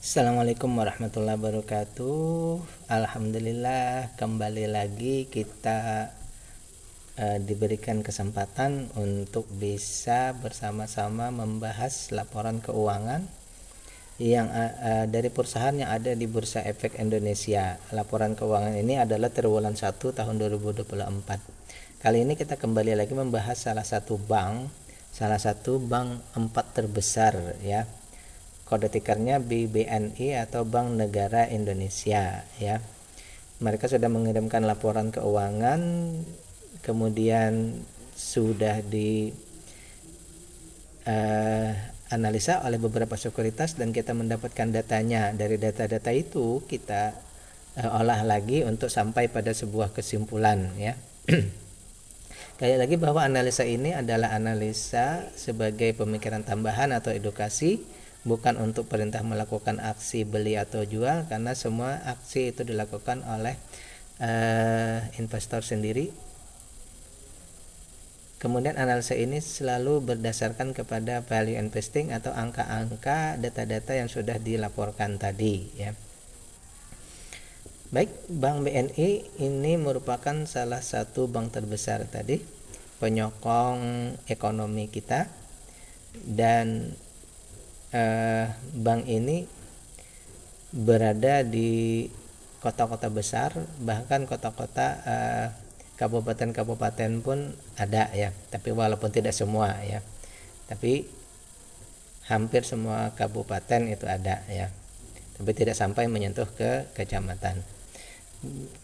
Assalamualaikum warahmatullahi wabarakatuh. Alhamdulillah kembali lagi kita diberikan kesempatan untuk bisa bersama-sama membahas laporan keuangan yang dari perusahaan yang ada di Bursa Efek Indonesia. Laporan keuangan ini adalah triwulan 1 tahun 2024. Kali ini kita kembali lagi membahas salah satu bank 4 terbesar ya. Kode tikernya BBNI atau Bank Negara Indonesia ya. Mereka sudah mengirimkan laporan keuangan, kemudian sudah di analisa oleh beberapa sekuritas dan kita mendapatkan datanya. Dari data-data itu kita olah lagi untuk sampai pada sebuah kesimpulan ya. Sekali lagi bahwa analisa ini adalah analisa sebagai pemikiran tambahan atau edukasi, bukan untuk perintah melakukan aksi beli atau jual, karena semua aksi itu dilakukan oleh investor sendiri. Kemudian analisa ini selalu berdasarkan kepada value investing atau angka-angka data-data yang sudah dilaporkan tadi ya. Baik, Bank BNI ini merupakan salah satu bank terbesar tadi, penyokong ekonomi kita, dan bank ini berada di kota-kota besar, bahkan kota-kota kabupaten-kabupaten pun ada ya, tapi walaupun tidak semua ya, tapi hampir semua kabupaten itu ada ya, tapi tidak sampai menyentuh ke kecamatan.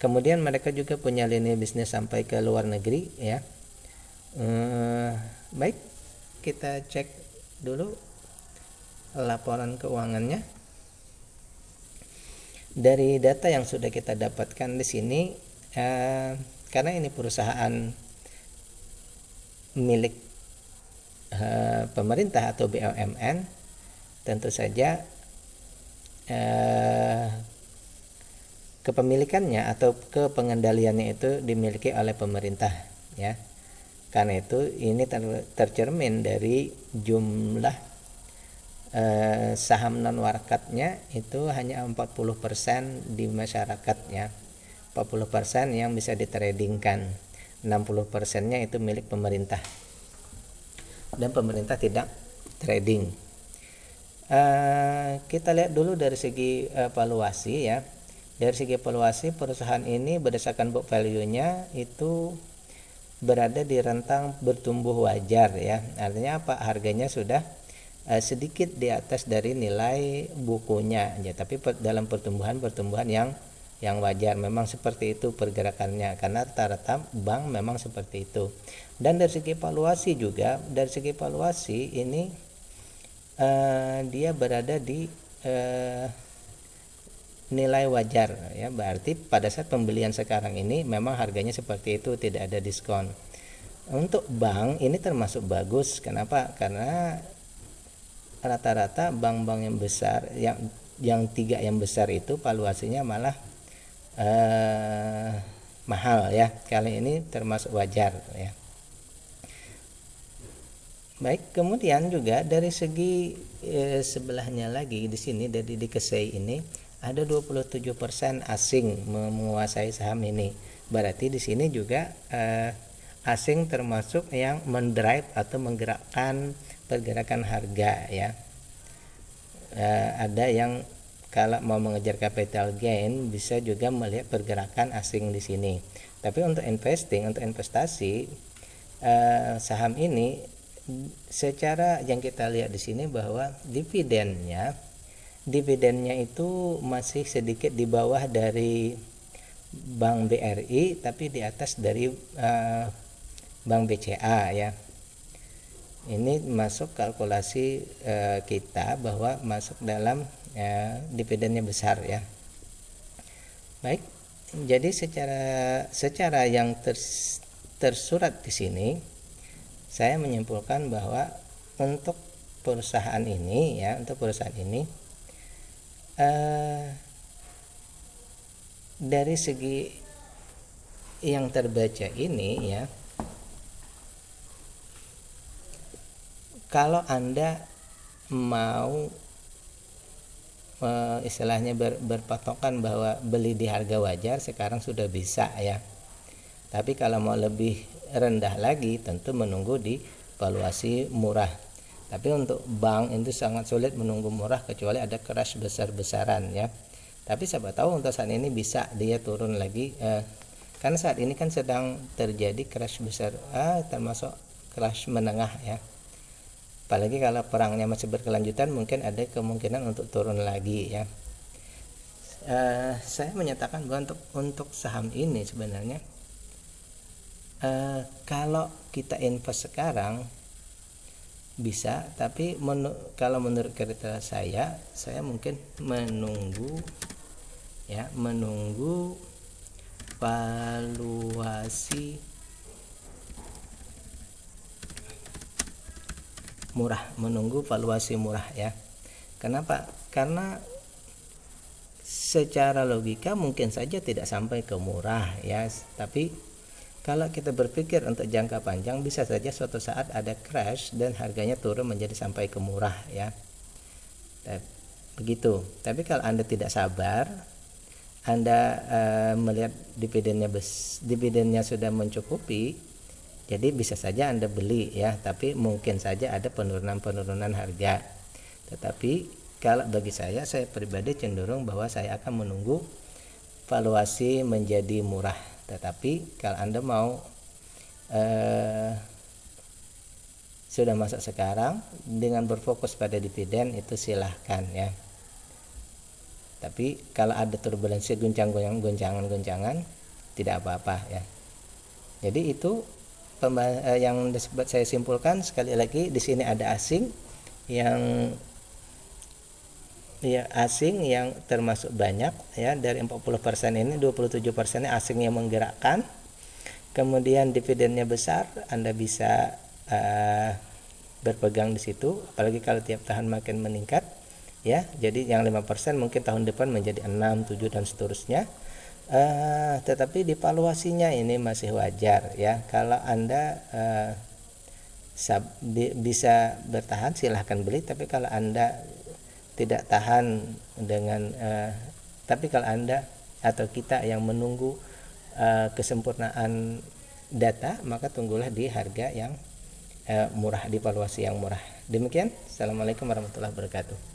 Kemudian mereka juga punya lini bisnis sampai ke luar negeri ya. Baik, kita cek dulu laporan keuangannya. Dari data yang sudah kita dapatkan di sini, karena ini perusahaan milik pemerintah atau BUMN, tentu saja kepemilikannya atau kepengendaliannya itu dimiliki oleh pemerintah ya. Karena itu ini tercermin dari jumlah saham non warakatnya itu hanya 40% di masyarakat ya. 40% yang bisa ditradingkan, 60%-nya itu milik pemerintah dan pemerintah tidak trading. Kita lihat dulu dari segi valuasi ya. Dari segi valuasi, perusahaan ini berdasarkan book value-nya itu berada di rentang bertumbuh wajar ya. Artinya apa? Harganya sudah sedikit di atas dari nilai bukunya ya, tapi dalam pertumbuhan yang wajar. Memang seperti itu pergerakannya, karena rata-rata bank memang seperti itu. Dan dari segi valuasi juga, dari segi valuasi ini dia berada di nilai wajar ya, berarti pada saat pembelian sekarang ini memang harganya seperti itu, tidak ada diskon. Untuk bank ini termasuk bagus. Kenapa? Karena rata-rata bank-bank yang besar, yang 3 yang besar itu valuasinya malah mahal ya. Kali ini termasuk wajar ya. Baik, kemudian juga dari segi sebelahnya lagi di sini, dari di KSEI ini ada 27% asing menguasai saham ini. Berarti di sini juga asing termasuk yang mendrive atau menggerakkan pergerakan harga ya. Ada yang kalau mau mengejar capital gain bisa juga melihat pergerakan asing di sini. Tapi untuk investasi saham ini, secara yang kita lihat di sini bahwa dividennya itu masih sedikit di bawah dari Bank BRI, tapi di atas dari Bank BCA ya. Ini masuk kalkulasi kita bahwa masuk dalam dividennya besar ya. Baik, jadi secara yang tersurat di sini, saya menyimpulkan bahwa untuk perusahaan ini dari segi yang terbaca ini ya, kalau Anda mau istilahnya berpatokan bahwa beli di harga wajar sekarang sudah bisa ya. Tapi kalau mau lebih rendah lagi tentu menunggu di valuasi murah. Tapi untuk bank itu sangat sulit menunggu murah kecuali ada crash besar-besaran ya. Tapi siapa tahu untuk saat ini bisa dia turun lagi, karena saat ini kan sedang terjadi crash besar, termasuk crash menengah ya. Apalagi kalau perangnya masih berkelanjutan mungkin ada kemungkinan untuk turun lagi ya. Saya menyatakan bahwa untuk saham ini sebenarnya kalau kita invest sekarang bisa, tapi kalau menurut kriteria saya mungkin menunggu valuasi murah ya. Kenapa? Karena secara logika mungkin saja tidak sampai ke murah ya, tapi kalau kita berpikir untuk jangka panjang bisa saja suatu saat ada crash dan harganya turun menjadi sampai ke murah ya. Begitu. Tapi kalau Anda tidak sabar, Anda melihat dividennya sudah mencukupi, jadi bisa saja Anda beli ya, tapi mungkin saja ada penurunan harga. Tetapi kalau bagi saya pribadi cenderung bahwa saya akan menunggu valuasi menjadi murah. Tetapi kalau Anda mau sudah masuk sekarang dengan berfokus pada dividen itu silahkan ya. Tapi kalau ada turbulensi goncangan tidak apa-apa ya. Jadi itu yang dapat saya simpulkan. Sekali lagi di sini ada asing yang termasuk banyak ya, dari 40% ini 27%-nya asing yang menggerakkan. Kemudian dividennya besar, Anda bisa berpegang di situ, apalagi kalau tiap tahun makin meningkat ya. Jadi yang 5% mungkin tahun depan menjadi 6, 7 dan seterusnya. Tetapi di valuasinya ini masih wajar ya. Kalau Anda bisa bertahan silahkan beli, tapi kalau Anda tidak tahan dengan tapi kalau Anda atau kita yang menunggu kesempurnaan data, maka tunggulah di harga yang murah, di valuasi yang murah. Demikian. Assalamualaikum warahmatullahi wabarakatuh.